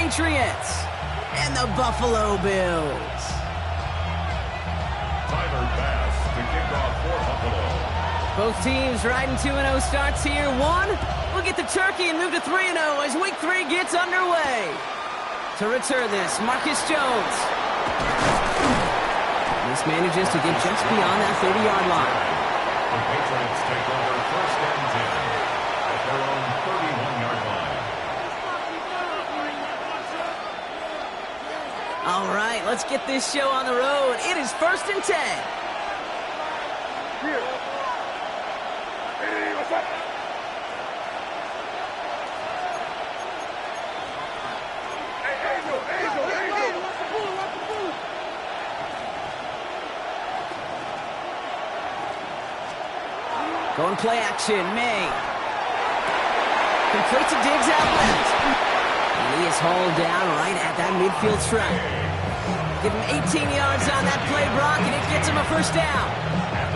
Patriots and the Buffalo Bills. Tyler Bass to kick off for Buffalo. Both teams riding 2-0 starts here. One will get the turkey and move to 3-0 as Week 3 gets underway. To return this, Marcus Jones. This manages to get just beyond that 30-yard line. The Patriots take over first and 10 at their own 31-yard line. All right, let's get this show on the road. It is first and 10. Here. Hey, what's up? Hey, Angel. Going play action, May. Complete to Diggs out left. And he is hauled down right at that midfield stripe. Give him 18 yards on that play, Brock, and it gets him a first down.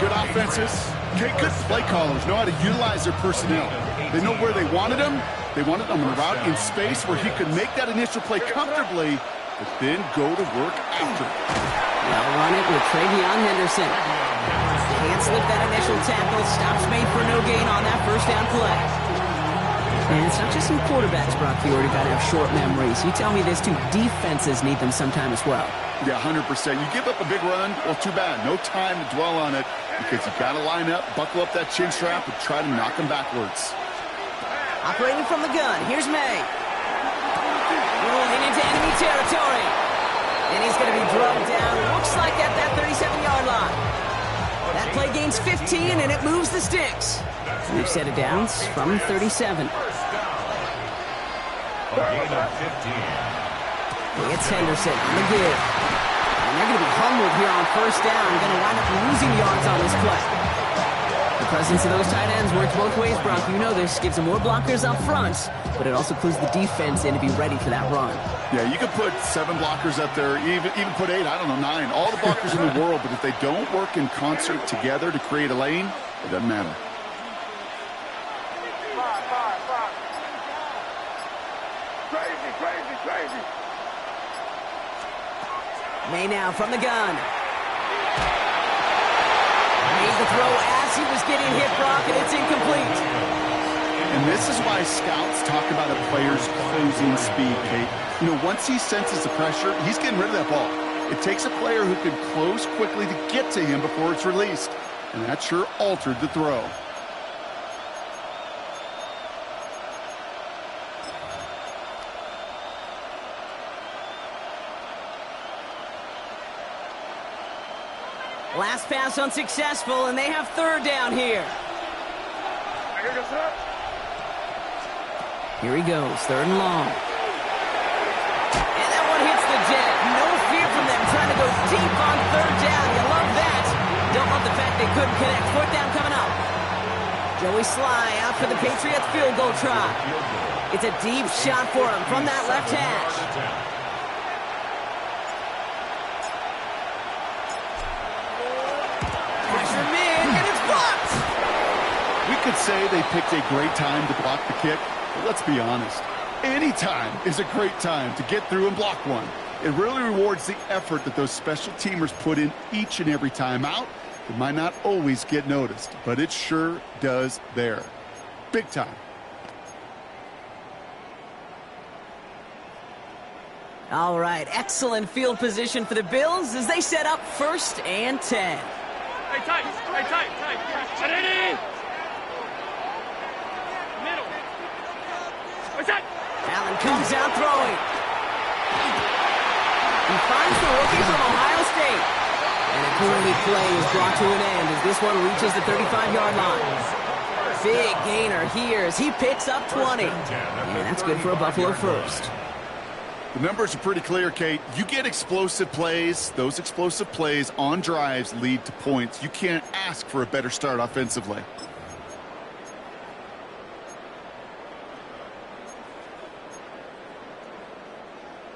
Good offenses. Good play callers know how to utilize their personnel. They know where they wanted him. They wanted him on a route in space where he could make that initial play comfortably, but then go to work after. They'll run it with Travion Henderson. Can't slip that initial tackle. Stops made for no gain on that first down play. And it's not just in quarterbacks, Brock. You already got to have short memories. You tell me this too. Defenses need them sometime as well. Yeah, 100%. You give up a big run, well, too bad. No time to dwell on it because you've got to line up, buckle up that chin strap, and try to knock them backwards. Operating from the gun, here's May. Rolling into enemy territory. And he's going to be drugged down, looks like at that 37-yard line. That play gains 15, and it moves the sticks. We've set it down from 37. A gain of 15. It's Henderson on the give. And they're going to be humbled here on first down. Going to wind up losing yards on this play. The presence of those tight ends works both ways, Brock. You know this. Gives them more blockers up front, but it also clues the defense in to be ready for that run. Yeah, you could put 7 blockers up there, even put 8, I don't know, 9. All the blockers in the world, but if they don't work in concert together to create a lane, it doesn't matter. Crazy. May now from the gun. Made the throw as he was getting hit, Brock, and it's incomplete. And this is why scouts talk about a player's closing speed, Kate. You know, once he senses the pressure, he's getting rid of that ball. It takes a player who can close quickly to get to him before it's released. And that sure altered the throw. Last pass unsuccessful, and they have third down here. Here he goes, third and long. And that one hits the deck. No fear from them trying to go deep on third down. You love that. Don't love the fact they couldn't connect. Fourth down coming up. Joey Sly out for the Patriots field goal try. It's a deep shot for him from that left hash. Pressure mid, and it's blocked. We could say they picked a great time to block the kick, but let's be honest. Any time is a great time to get through and block one. It really rewards the effort that those special teamers put in each and every time out. It might not always get noticed, but it sure does there. Big time. All right, excellent field position for the Bills as they set up first and 10. Hey, tight. Ready? Middle. What's that? Allen comes out throwing. He finds the rookie from Ohio State. And a early play is brought to an end as this one reaches the 35-yard line. Big gainer here as he picks up 20. And that's good for a Buffalo first. The numbers are pretty clear, Kate. You get explosive plays. Those explosive plays on drives lead to points. You can't ask for a better start offensively.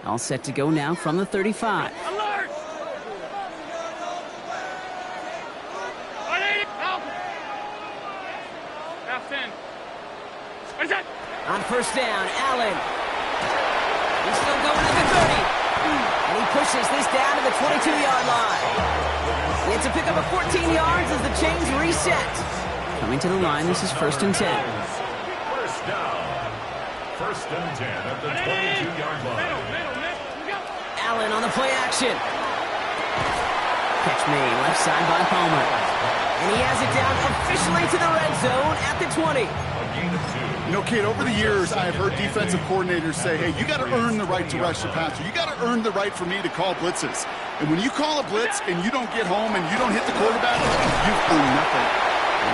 All set to go now from the 35. Alert! Half 10. What is that? On first down, Allen. He's still going at the 30. And he pushes this down to the 22-yard line. It's a pickup of 14 yards as the chains reset. Coming to the line, this is 1st and 10. First down. 1st and 10 at the 22-yard line. Allen on the play action. Catch made, left side by Palmer. And he has it down officially to the red zone at the 20. A gain of 2. You know, kid, over the years, I have heard defensive coordinators say, hey, you got to earn the right to rush the passer. You got to earn the right for me to call blitzes. And when you call a blitz and you don't get home and you don't hit the quarterback, you've earned nothing.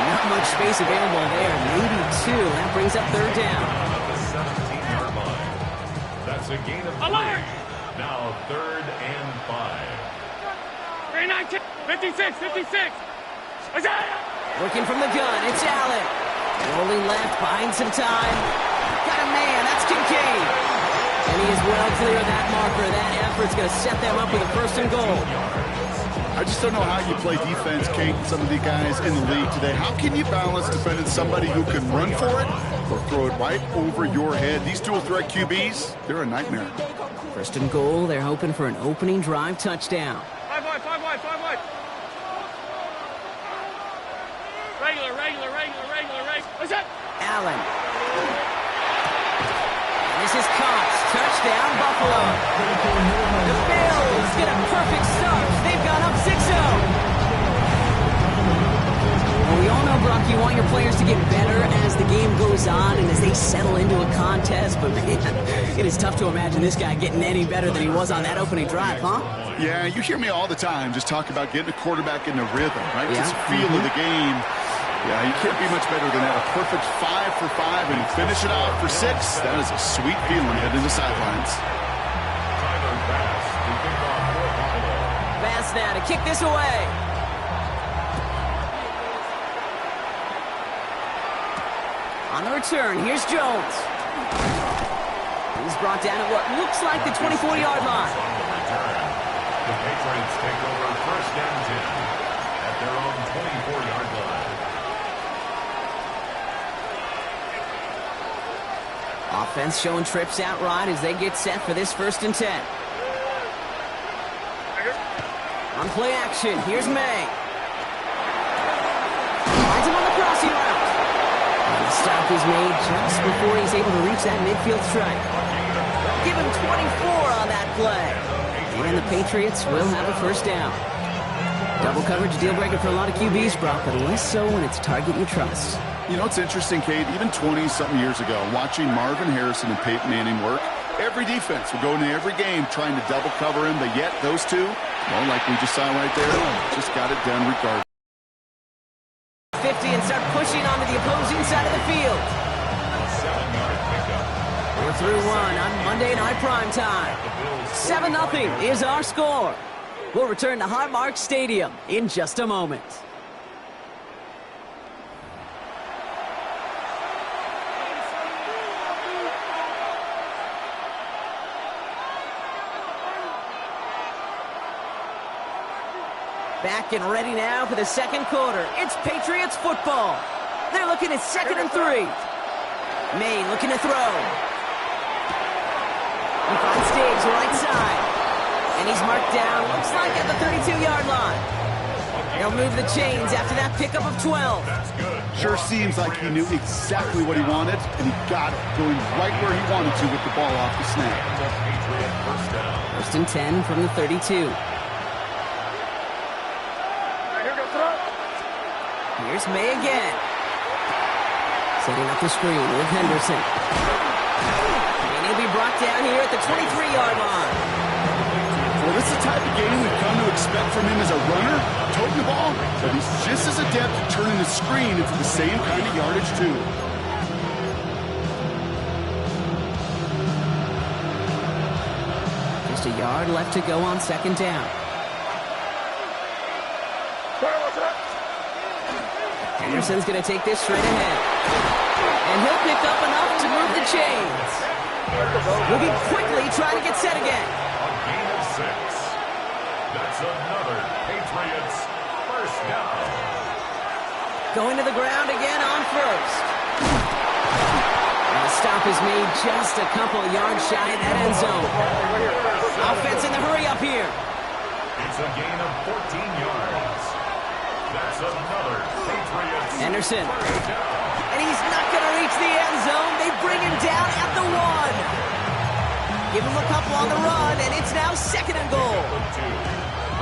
Not much space available there. Maybe 2. That brings up 3rd down. At the 17-yard line. That's a gain of 3. Alert! Now 3rd and 5. 56, 56. Working from the gun, it's Allen. Rolling left, buying some time. Got a man, that's Kincaid. And he is well clear of that marker. That effort's going to set them up with a 1st and goal. I just don't know how you play defense, Kate, and some of the guys in the league today. How can you balance defending somebody who can run for it or throw it right over your head? These dual threat QBs, they're a nightmare. 1st and goal, they're hoping for an opening drive touchdown. 5 wide. Regular. What's that? Allen. And this is Cox. Touchdown, Buffalo. The Bills get a perfect start. They've gone up 6-0. Well, we all know, Brock, you want your players to get better as the game goes on and as they settle into a contest, but man, it is tough to imagine this guy getting any better than he was on that opening drive, huh? Yeah, you hear me all the time just talk about getting a quarterback in a rhythm, right? Yeah. Just feel of the game. Yeah, you can't be much better than that. A perfect 5 for 5 and finish it out for 6. That is a sweet feeling heading to the sidelines. Tyler Bass to kick off for Buffalo. Bass now to kick this away. On the return, here's Jones. He's brought down at what looks like the 24-yard line. On the return, the Patriots take over 1st and 10 at their own 24-yard line. Offense showing trips out right as they get set for this 1st and 10. On play action, here's May. Finds him on the crossing route. And the stop is made just before he's able to reach that midfield strike. Give him 24 on that play. And the Patriots will have a 1st down. Double coverage deal breaker for a lot of QBs, Brock, but less so when it's a target you trust. You know, it's interesting, Kate, even 20-something years ago, watching Marvin Harrison and Peyton Manning work, every defense would go into every game trying to double cover him, but yet those two, well, like we just saw right there, just got it done regardless. 50 and start pushing onto the opposing side of the field. 7-yard pickup. We're through one on Monday Night Prime Time. 7-0 is our score. We'll return to Highmark Stadium in just a moment. Back and ready now for the 2nd quarter. It's Patriots football. They're looking at 2nd and 3. May looking to throw. He finds Diggs right side. And he's marked down, looks like at the 32-yard line. They'll move the chains after that pickup of 12. That's good. Sure seems like he knew exactly what he wanted, and he got it, going right where he wanted to with the ball off the snap. It's a Patriot 1st down. 1st and 10 from the 32. Here's May again. Setting up the screen with Henderson. And he'll be brought down here at the 23-yard line. Well, this is the type of game we've come to expect from him as a runner, toting the ball, but he's just as adept at turning the screen into the same kind of yardage, too. Just a yard left to go on 2nd down. Henderson's going to take this straight ahead. And he'll pick up enough to move the chains. We'll be quickly trying to get set again. A gain of 6. That's another Patriots 1st down. Going to the ground again on 1st. And the stop is made just a couple of yards shy of that end zone. Offense in the hurry up here. It's a gain of 14 yards. That's another Patriots. Henderson. And he's not going to reach the end zone. They bring him down at the 1. Give him a couple on the run, and it's now 2nd and goal.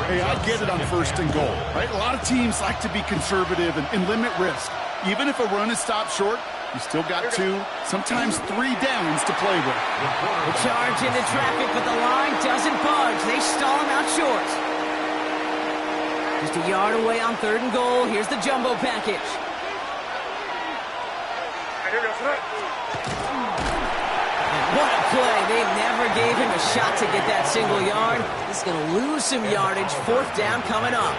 Hey, I get it on 1st and goal, right? A lot of teams like to be conservative and limit risk. Even if a run is stopped short, you still got 2, sometimes 3 downs to play with. The charge into traffic, but the line doesn't budge. They stall him out short. Just a yard away on 3rd and goal. Here's the jumbo package. And what a play. They never gave him a shot to get that single yard. He's going to lose some yardage. 4th down coming up.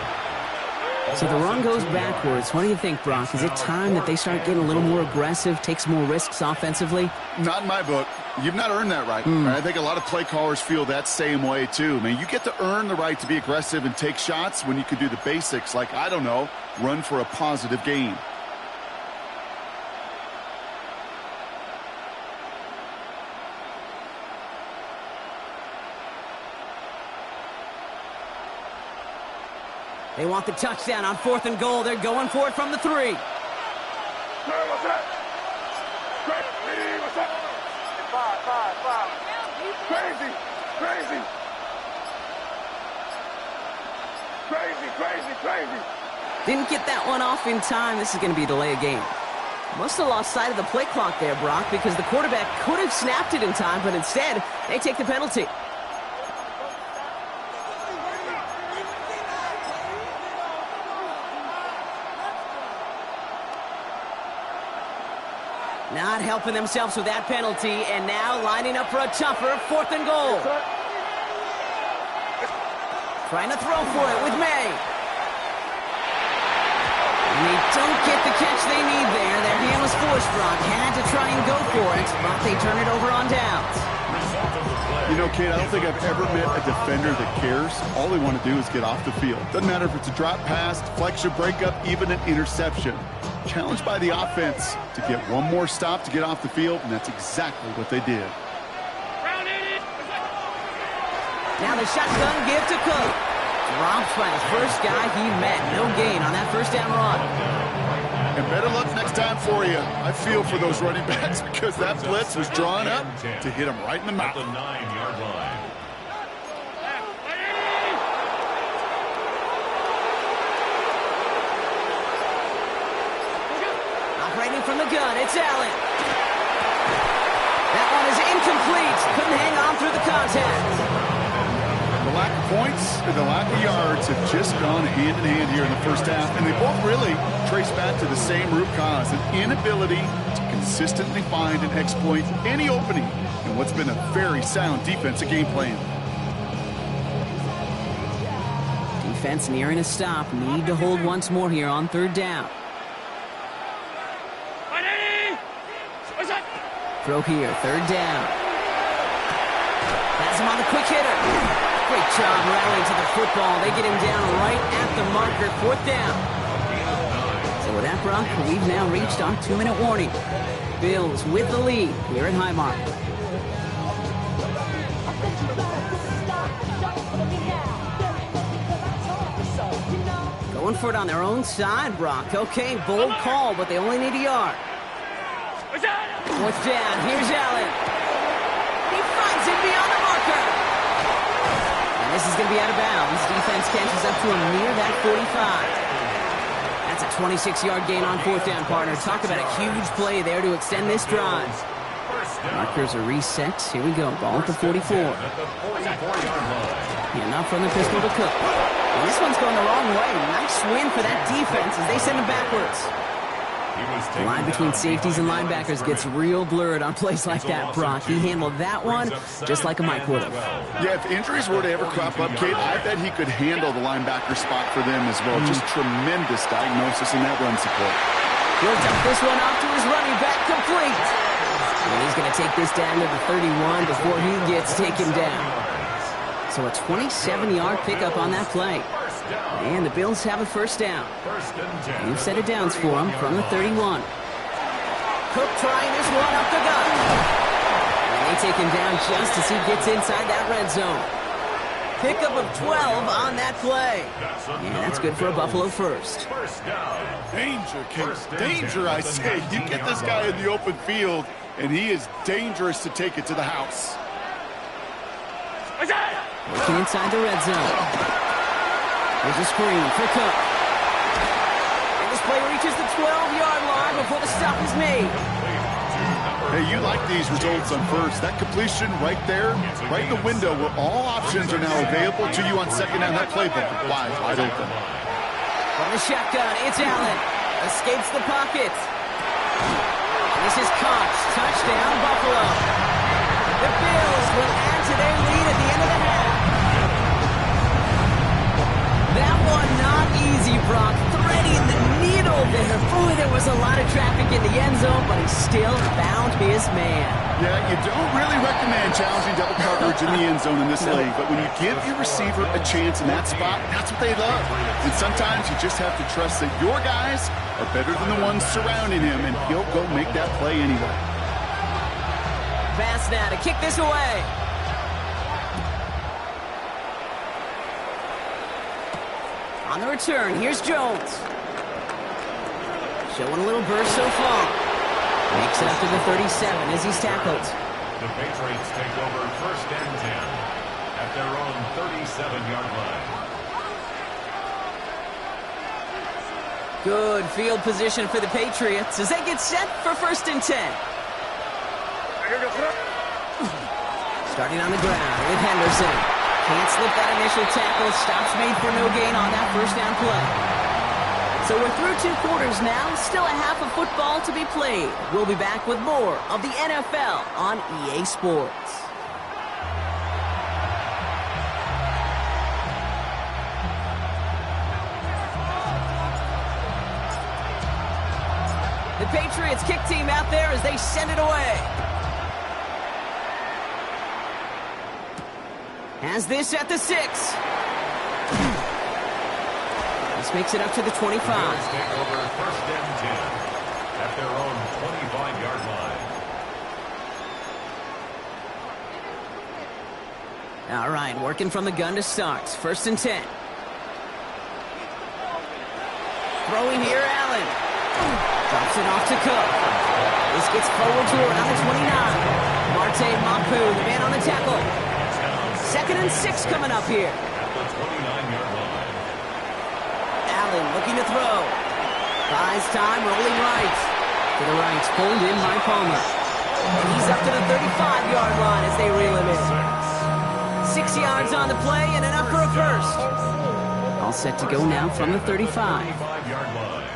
So the run goes backwards. What do you think, Brock? Is it time that they start getting a little more aggressive, take some more risks offensively? Not in my book. You've not earned that right. I think a lot of play callers feel that same way, too. I mean, you get to earn the right to be aggressive and take shots when you could do the basics, like, I don't know, run for a positive gain. They want the touchdown on 4th and goal. They're going for it from the 3. What's up? Five. Crazy. Didn't get that one off in time. This is going to be a delay of game. Must have lost sight of the play clock there, Brock, because the quarterback could have snapped it in time, but instead, they take the penalty. Not helping themselves with that penalty, and now lining up for a tougher 4th and goal. Trying to throw for it with May. And they don't get the catch they need there. Their hand was forced, Brock. Had to try and go for it, but they turn it over on downs. You know, Kate, I don't think I've ever met a defender that cares. All they want to do is get off the field. Doesn't matter if it's a drop pass, deflection, breakup, even an interception. Challenged by the offense to get one more stop to get off the field, and that's exactly what they did. Now the shotgun give to Cook. Drops by the first guy he met. No gain on that 1st down run. And better luck next time for you. I feel for those running backs because that blitz was drawn up to hit him right in the mouth. At the 9-yard line. Operating from the gun, it's Allen. That one is incomplete. Couldn't hang on through the contact. The lack of points and the lack of yards have just gone hand in hand here in the 1st half, and they both really trace back to the same root cause, an inability to consistently find and exploit any opening in what's been a very sound defensive game plan. Defense nearing a stop. Need to hold once more here on 3rd down. Throw here, 3rd down. Has him on the quick hitter. Great job rallying to the football. They get him down right at the marker, 4th down. So with that, Brock, we've now reached our 2-minute warning. Bills with the lead here at Highmark. Going for it on their own side, Brock. Okay, bold call, but they only need a yard. 4th down, here's Allen. He finds it beyond the marker. And this is going to be out of bounds. Defense catches up to him near that 45. That's a 26-yard gain on 4th down, partner. Talk about a huge play there to extend this drive. Markers are reset. Here we go. Ball at the 44. And up from the pistol to Cook. And this one's going the wrong way. Nice win for that defense as they send him backwards. The line between safeties and linebackers gets real blurred on plays like that, Brock. He handled that one just like a Mike would have. Yeah, if injuries were to ever crop up, Kate, I bet he could handle the linebacker spot for them as well. Just tremendous diagnosis in that run support. He'll dump this one off to his running back, complete. And he's going to take this down to the 31 before he gets taken down. So a 27-yard pickup on that play. And the Bills have a 1st down. New set of downs for him from the 31. Cook trying this one up the gut. And they take him down just as he gets inside that red zone. Pickup of 12 on that play. And that's good for a Buffalo first. First down. Danger, Case. Danger, I say. You get this guy in the open field, and he is dangerous to take it to the house. Working inside the red zone. There's a screen for Cook. And this play reaches the 12-yard line before the stop is made. Hey, you like these results on first. That completion right there, right in the window where all options are now available to you on second down. That playbook wide open. From the shotgun, it's Allen. Escapes the pocket. And this is Cox. Touchdown, Buffalo. The Bills will add to their lead at the end of the half. That one not easy, Brock. Threading the needle there. Boy, there was a lot of traffic in the end zone, but he still found his man. Yeah, you don't really recommend challenging double coverage in the end zone in this league, but when you give your receiver a chance in that spot, that's what they love. And sometimes you just have to trust that your guys are better than the ones surrounding him, and he'll go make that play anyway. Pass now to kick this away. On the return, here's Jones. Showing a little burst so far. Makes it up to the 37 as he's tackled. The Patriots take over first and 10 at their own 37-yard line. Good field position for the Patriots as they get set for first and 10. Starting on the ground with Henderson. Can't slip that initial tackle. Stops made for no gain on that first down play. So we're through 2 quarters now. Still a half of football to be played. We'll be back with more of the NFL on EA Sports. The Patriots kick team out there as they send it away. Has this at the 6. This makes it up to the 25. Bills take over first and 10 at their own 25-yard line. All right, working from the gun to start. First and 10. Throwing here, Allen. Drops it off to Cook. This gets forward to around the 29. Marte Mapu, the man on the tackle. Second and 6 coming up here. At the 29-yard line. Allen looking to throw. Buys time, rolling right. To the right, pulled in by Palmer. And he's up to the 35-yard line as they reel him in. 6 yards on the play and enough for a first. All set to go now from the 35. 35-yard line.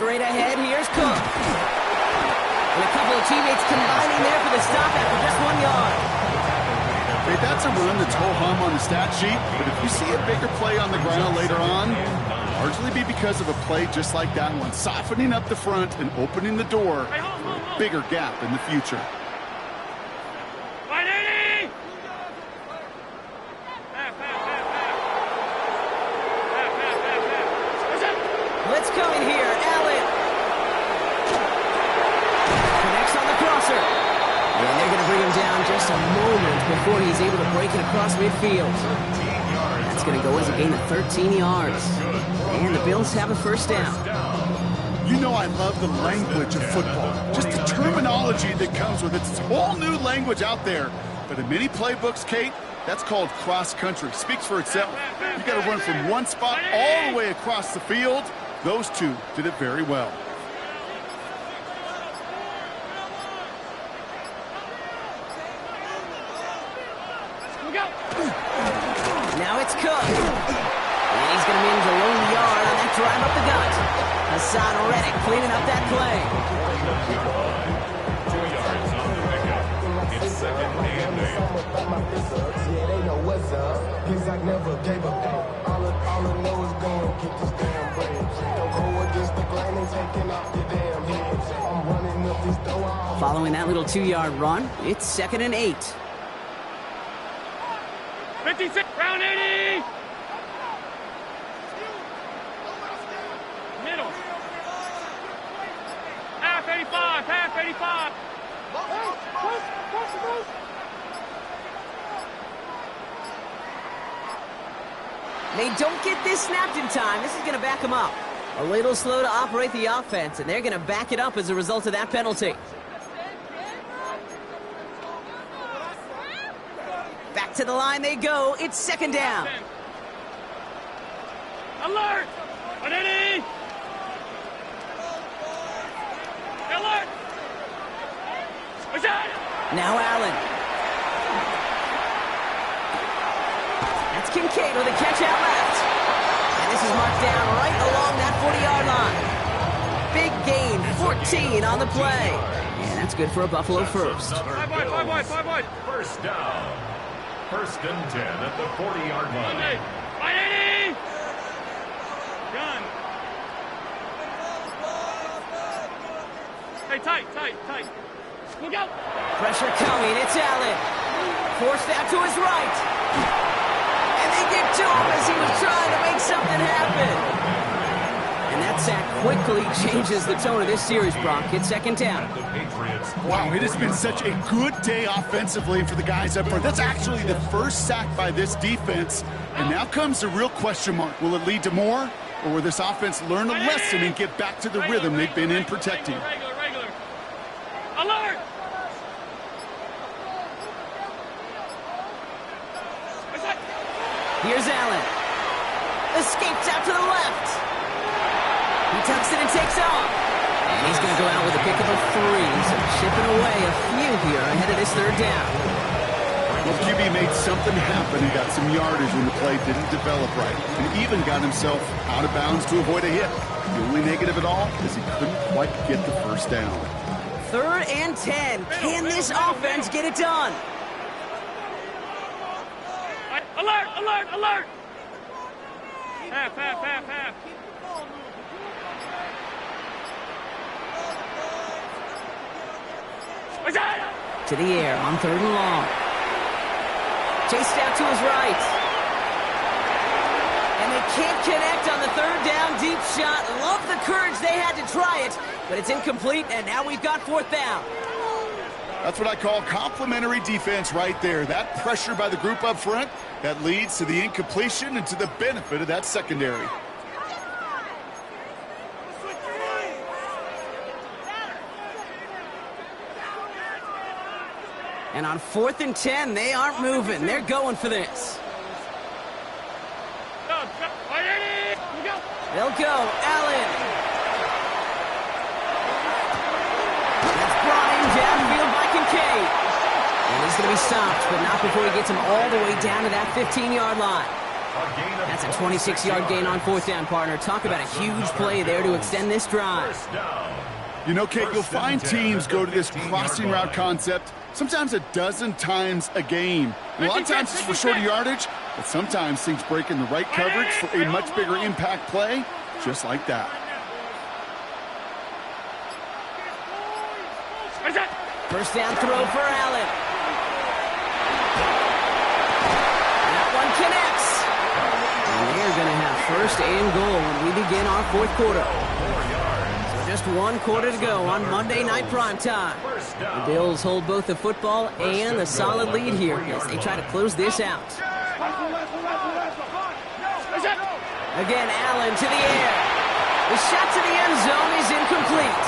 Straight ahead, here's Cook. And a couple of teammates combining there for the stop after just 1 yard. Hey, that's a run that's ho-hum on the stat sheet, but if you see a bigger play on the ground later on, it'll largely be because of a play just like that one, softening up the front and opening the door for a bigger gap in the future. Let's go in here, Allen. Connects on the crosser. And they're going to bring him down just a moment before he's able to break it across midfield. That's going to go as a gain of 13 yards. And the Bills have a first down. You know I love the language of football. Just the terminology that comes with it. It's a whole new language out there. But in many playbooks, Kate, that's called cross-country. Speaks for itself. You got to run from one spot all the way across the field. Those two did it very well. Now it's Cook. And he's going to manage a lone yard on that drive up the gut. Hassan Reddick cleaning up that play. 2 yards on the pickup. It's second and 8. Yeah, they know what's up. Cause I never gave up. All I know is going to get this damn bread. Don't go against the grain and taking off your damn head. I'm running up this door. Following that little 2-yard run, it's second and 8. 56, round 80. Middle. Half 85, half 85. They don't get this snapped in time. This is going to back them up. A little slow to operate the offense, and they're going to back it up as a result of that penalty. Back to the line they go. It's second down. Alert! 180! Alert! Now Allen. That's Kincaid with a catch out left. And this is marked down right along that 40-yard line. Big gain, 14 on the play. And that's good for a Buffalo first. 5 wide. First down. First and 10 at the 40-yard line. 180! Gun. Hey, tight. Look out! Pressure coming. It's Allen. Forced out to his right. And they get to him as he was trying to make something happen. And that sack quickly changes the tone of this series, Brock. It's second down. Wow, it has been such a good day offensively for the guys up front. That's actually the first sack by this defense. And now comes the real question mark. Will it lead to more? Or will this offense learn a lesson and get back to the rhythm they've been in protecting? Regular. Alert! Here's Allen. Escapes out to the left. He tucks it and takes off. And he's going to go out with a pick of a 3. So chipping away a few here ahead of this third down. Well, QB made something happen and got some yardage when the play didn't develop right. And even got himself out of bounds to avoid a hit. The only negative at all is he couldn't quite get the first down. Third and 10. Can this offense get it done? Alert! Half. To the air on third and long. Chased out to his right. And they can't connect on the third down deep shot. Love the courage they had to try it, but it's incomplete, and now we've got fourth down. That's what I call complimentary defense right there. That pressure by the group up front, that leads to the incompletion and to the benefit of that secondary. And on 4th and 10, they aren't moving. They're going for this. They'll go. Allen. That's brought in downfield by Kincaid. And he's going to be stopped, but not before he gets him all the way down to that 15-yard line. That's a 26-yard gain on 4th down, partner. Talk about a huge play there to extend this drive. You know, Kate, you'll find teams go to this crossing route concept sometimes a dozen times a game. A lot of times it's for shorter yardage, but sometimes things break in the right coverage for a much bigger impact play, just like that. First down throw for Allen. That one connects. And they're going to have first and goal when we begin our fourth quarter. So just one quarter to go on Monday Night Primetime. The Bills hold both the football and the solid lead here as they try to close this out. Again, Allen to the air. The shot to the end zone is incomplete.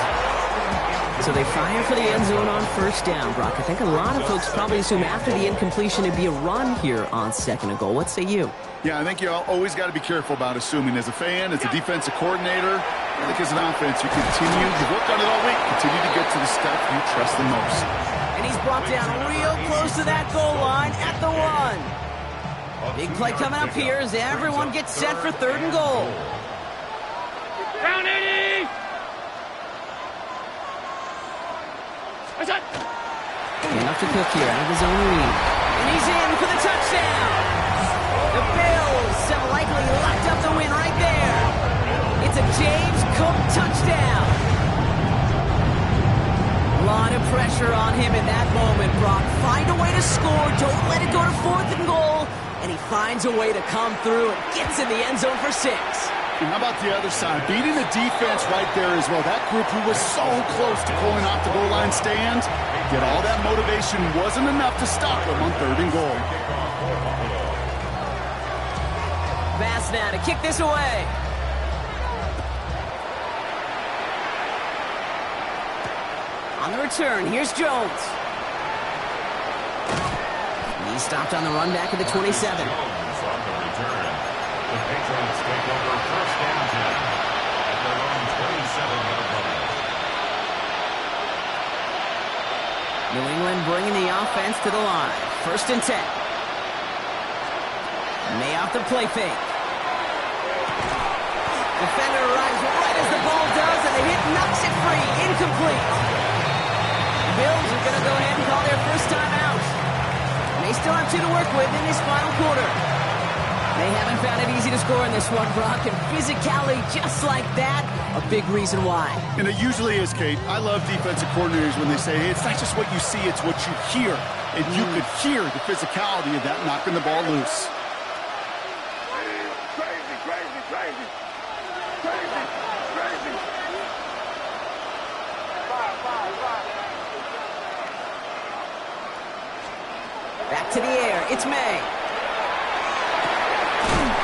So they fire for the end zone on first down, Brock. I think a lot of folks probably assume after the incompletion it'd be a run here on second and goal. What say you? Yeah, I think you always got to be careful about assuming. As a fan, as a defensive coordinator, I think as an offense, you've worked on it all week, continue to get to the stuff you trust the most. And he's brought down real close to that goal line at the 1. Big play coming up here as everyone gets set for third and goal. Round 80! Enough to cook here out of his own lead. And he's in for the touchdown. The Bills have likely locked up the win right there. It's a James Cook touchdown. A lot of pressure on him in that moment, Brock. Find a way to score. Don't let it go to 4th and goal. And he finds a way to come through and gets in the end zone for 6. And how about the other side? Beating the defense right there as well. That group who was so close to pulling off the goal line stand, yet all that motivation wasn't enough to stop them on 3rd and goal. Pass now to kick this away. On the return, here's Jones. He's stopped on the run back at the 27. Jones on the return. The Patriots take over 1st and 10 at their own 27-yard line. New England bringing the offense to the line. 1st and 10. May off the play fake. Defender arrives right as the ball does, and the hit knocks it free. Incomplete. Bills are going to go ahead and call their first time out. And they still have 2 to work with in this final quarter. They haven't found it easy to score in this one, Brock, and physicality just like that, a big reason why. And it usually is, Kate. I love defensive coordinators when they say, hey, it's not just what you see, it's what you hear. And you could hear the physicality of that knocking the ball loose. Back to the air, it's May.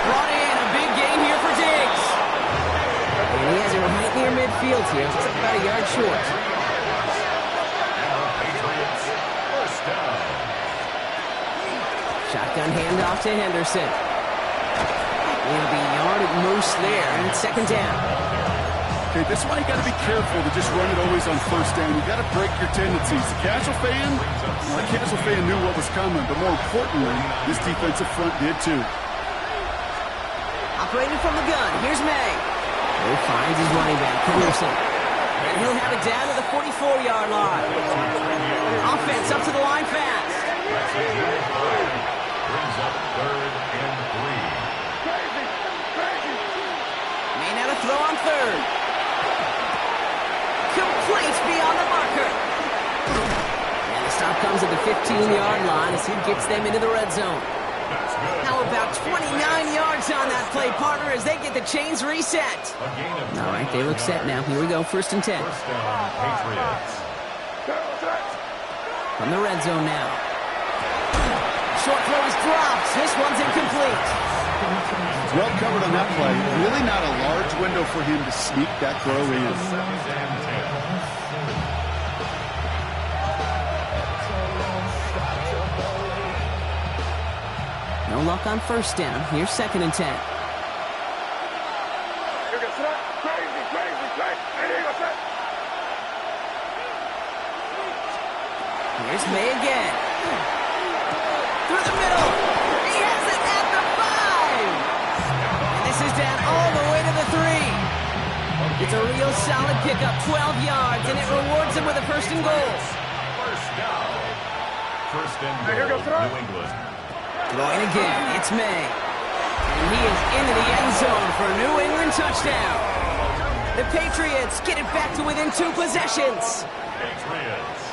Brought in, a big gain here for Diggs. And he has it right near midfield here, just about a yard short. Patriots, 1st down. Shotgun handoff to Henderson. It'll be a yard at most there, and it's 2nd down. Okay, this is why you got to be careful to just run it always on 1st down. You got to break your tendencies. The casual fan, well, the casual fan knew what was coming, but more importantly, this defensive front did too. Operating from the gun, here's May. He finds his running back, Henderson. And he'll have it down to the 44-yard line. Offense up to the line fast. Brings up 3rd and 3. May now to throw on 3rd. Complete beyond the marker. And the stop comes at the 15-yard line as he gets them into the red zone. How about 29 yards on that play, partner, as they get the chains reset. All right, they look set now. Here we go, 1st and 10. 1st down, Patriots. From the red zone now. Short throw is dropped. This one's incomplete. Well covered on that play. Really not a large window for him to sneak that throw in. 2nd and 10. No luck on 1st down. Here's 2nd and 10. Here's May again. Through the middle. He has it at the 5. And this is down all the way to the 3. It's a real solid pickup, 12 yards, and it rewards him with a 1st and goal. 1st down. 1st and goal, New England. Throwing again, it's May. And he is into the end zone for a New England touchdown. The Patriots get it back to within 2 possessions. Patriots.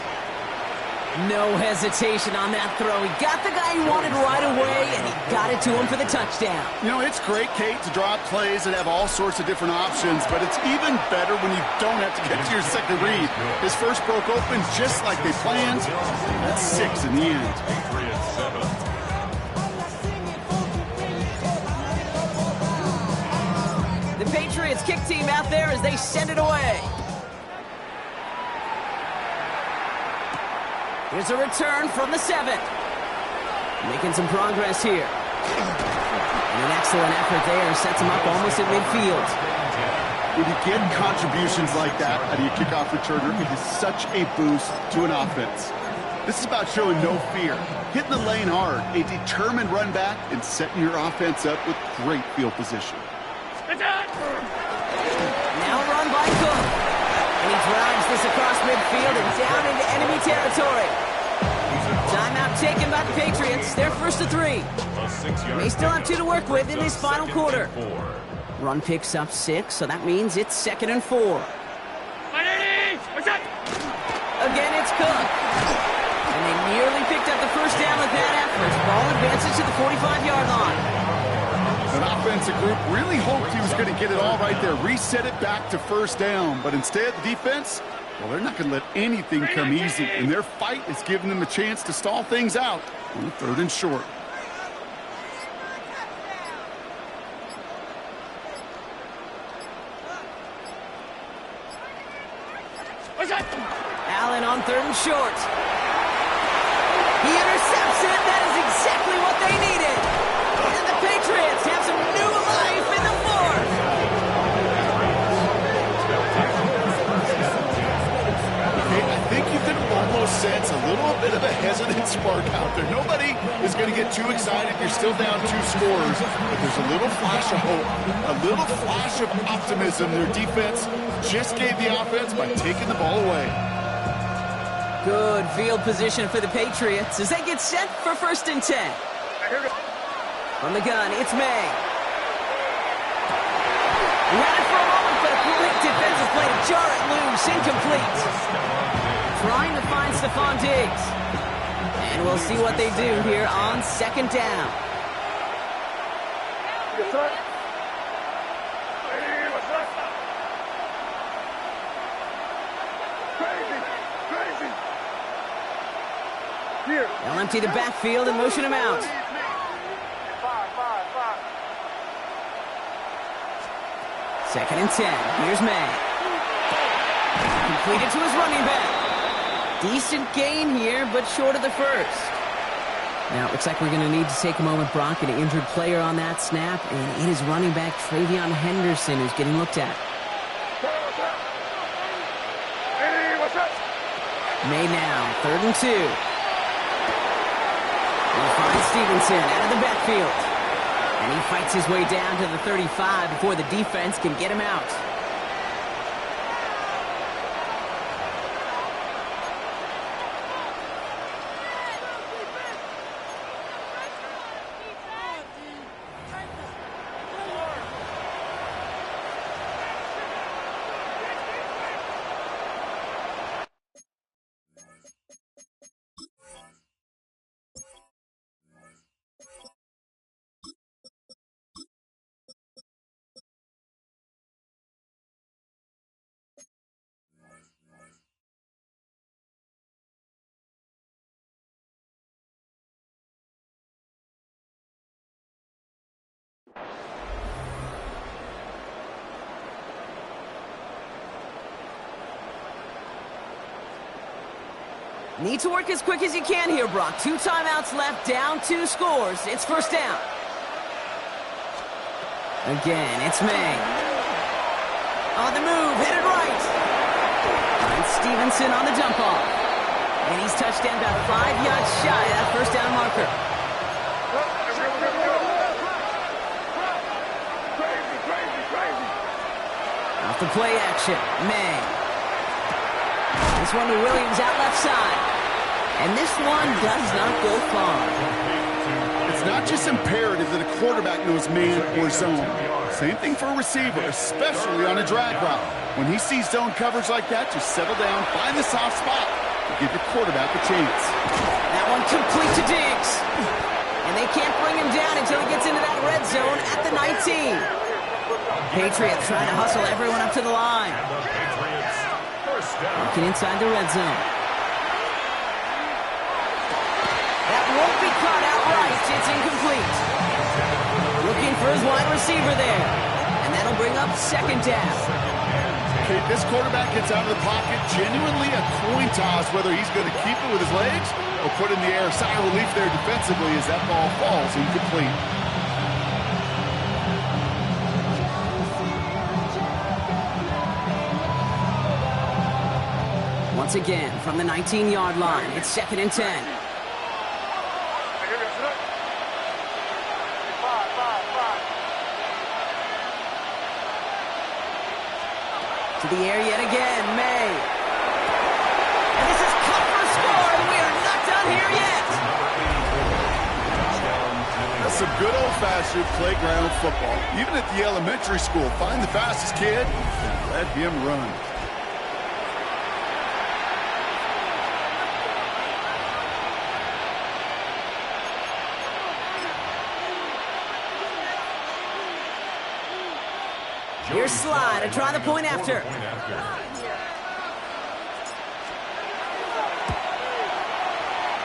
No hesitation on that throw. He got the guy he wanted right away, and he got it to him for the touchdown. You know, it's great, Kate, to draw up plays that have all sorts of different options, but it's even better when you don't have to get to your second read. His first broke open just like they planned. That's 6 in the end. Patriots 7. The Patriots kick team out there as they send it away. Here's a return from the 7. Making some progress here. And an excellent effort there sets him up almost at midfield. When you get contributions like that out of your kickoff returner, it is such a boost to an offense. This is about showing no fear, hitting the lane hard, a determined run back, and setting your offense up with great field position. Now run by Cook. And he drives this across midfield and down into enemy territory. Timeout taken by the Patriots. They're 1st to 3. They still have 2 to work with in this final quarter. Run picks up 6, so that means it's 2nd and 4. Again, it's Cook. And they nearly pick picked up the first down with that effort. Ball advances to the 45-yard line. An offensive group really hoped he was going to get it all right there, reset it back to first down. But instead, the defense, well, they're not going to let anything come easy. And their fight is giving them a chance to stall things out on 3rd and short. Allen on 3rd and short. He intercepts it. That is exactly what they needed. And the Patriots have some new life in the 4th. I think you can almost sense a little bit of a hesitant spark out there. Nobody is going to get too excited. You're still down 2 scores, but there's a little flash of hope, a little flash of optimism. Their defense just gave the offense by taking the ball away. Good field position for the Patriots as they get set for 1st and 10. From the gun, it's May. He had it for a moment, but a quick defensive play to jar it loose. Incomplete. Trying to find Stephon Diggs. And we'll see what they do here on 2nd down. They'll empty the backfield and motion him out. Second and 10. Here's May. Completed to his running back. Decent gain here, but short of the first. Now, it looks like we're going to need to take a moment, Brock, an injured player on that snap, and it is running back Travion Henderson who's getting looked at. May now, 3rd and 2. He'll find Stevenson out of the backfield. And he fights his way down to the 35 before the defense can get him out. Need to work as quick as you can here, Brock. 2 timeouts left, down 2 scores. It's 1st down. Again, it's May. On the move, headed right. And Stevenson on the dump off. And he's touched down about 5 yards shy of that 1st down marker. Off the play action, May. This one to Williams out left side. And this one does not go far. It's not just imperative that a quarterback knows man or zone. Same thing for a receiver, especially on a drag route. When he sees zone coverage like that, just settle down, find the soft spot, and give your quarterback a chance. That one complete to Diggs. And they can't bring him down until he gets into that red zone at the 19. Patriots trying to hustle everyone up to the line. Looking inside the red zone. That won't be caught outright. It's incomplete. Looking for his wide receiver there. And that'll bring up 2nd down. Okay, this quarterback gets out of the pocket. Genuinely a coin toss whether he's going to keep it with his legs or put it in the air. Sigh of relief there defensively as that ball falls incomplete. Once again, from the 19-yard line, it's 2nd and 10. To the air yet again, May. And this is cut for a score, and we are not done here yet. That's some good old-fashioned playground football. Even at the elementary school, find the fastest kid and let him run. Here's Slide to try the point after.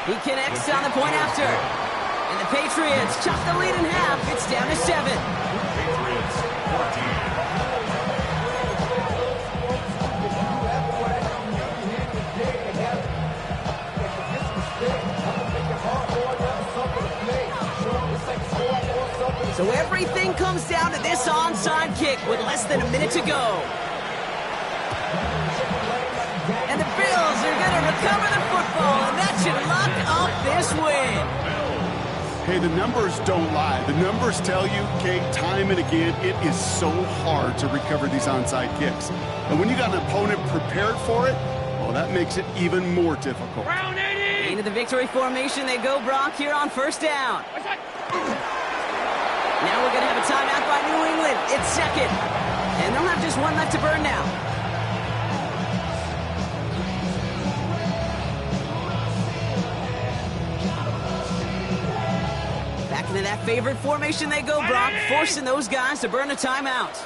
He connects on the point after. And the Patriots chop the lead in half. It's down to 7. Patriots 14. So everything comes down to this onside kick with less than a minute to go. And the Bills are going to recover the football, and that should lock up this win. Hey, the numbers don't lie. The numbers tell you, Kate, time and again, it is so hard to recover these onside kicks. And when you got an opponent prepared for it, well, that makes it even more difficult. Round 80! Into the victory formation they go, Brock, here on first down. Now we're going to have a timeout by New England. It's second. And they'll have just one left to burn now. Back into that favorite formation they go, Brock, forcing those guys to burn a timeout.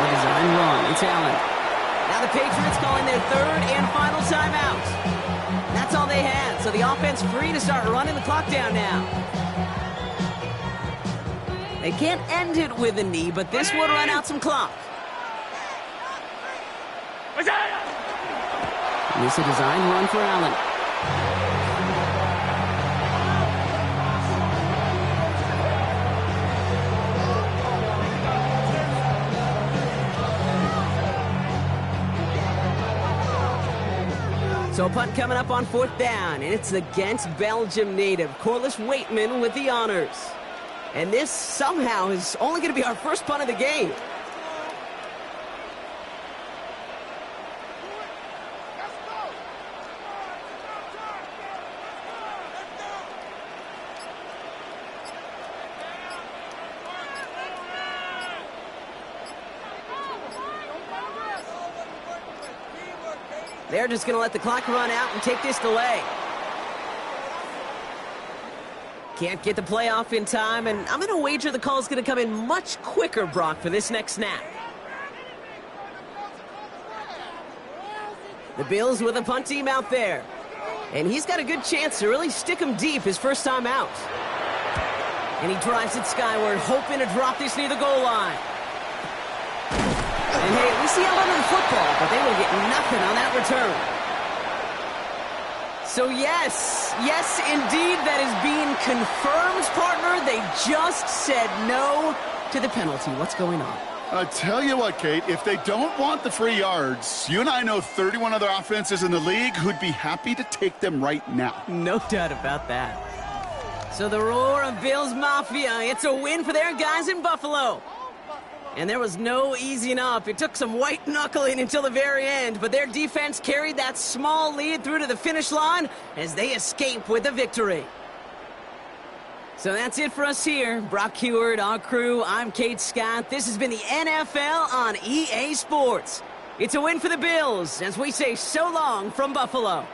Design run. It's Allen. Now the Patriots calling their third and final timeout. That's all they had, so the offense free to start running the clock down now. They can't end it with a knee, but this would run out some clock. This is a design run for Allen. So a punt coming up on fourth down, and it's against Belgium native Corliss Waitman with the honors. And this somehow is only going to be our first punt of the game. They're just going to let the clock run out and take this delay. Can't get the play off in time, and I'm going to wager the call is going to come in much quicker, Brock, for this next snap. The Bills with a punt team out there. And he's got a good chance to really stick him deep his first time out. And he drives it skyward, hoping to drop this near the goal line. And hey, at least he held on to the football, but they will get nothing on that return. So yes, indeed, that is being confirmed, partner. They just said no to the penalty. What's going on? I tell you what, Kate, if they don't want the free yards, you and I know 31 other offenses in the league who'd be happy to take them right now. No doubt about that. So the roar of Bills Mafia, it's a win for their guys in Buffalo. And there was no easing up. It took some white knuckling until the very end, but their defense carried that small lead through to the finish line as they escape with a victory. So that's it for us here. Brock Heward, our crew, I'm Kate Scott. This has been the NFL on EA Sports. It's a win for the Bills as we say so long from Buffalo.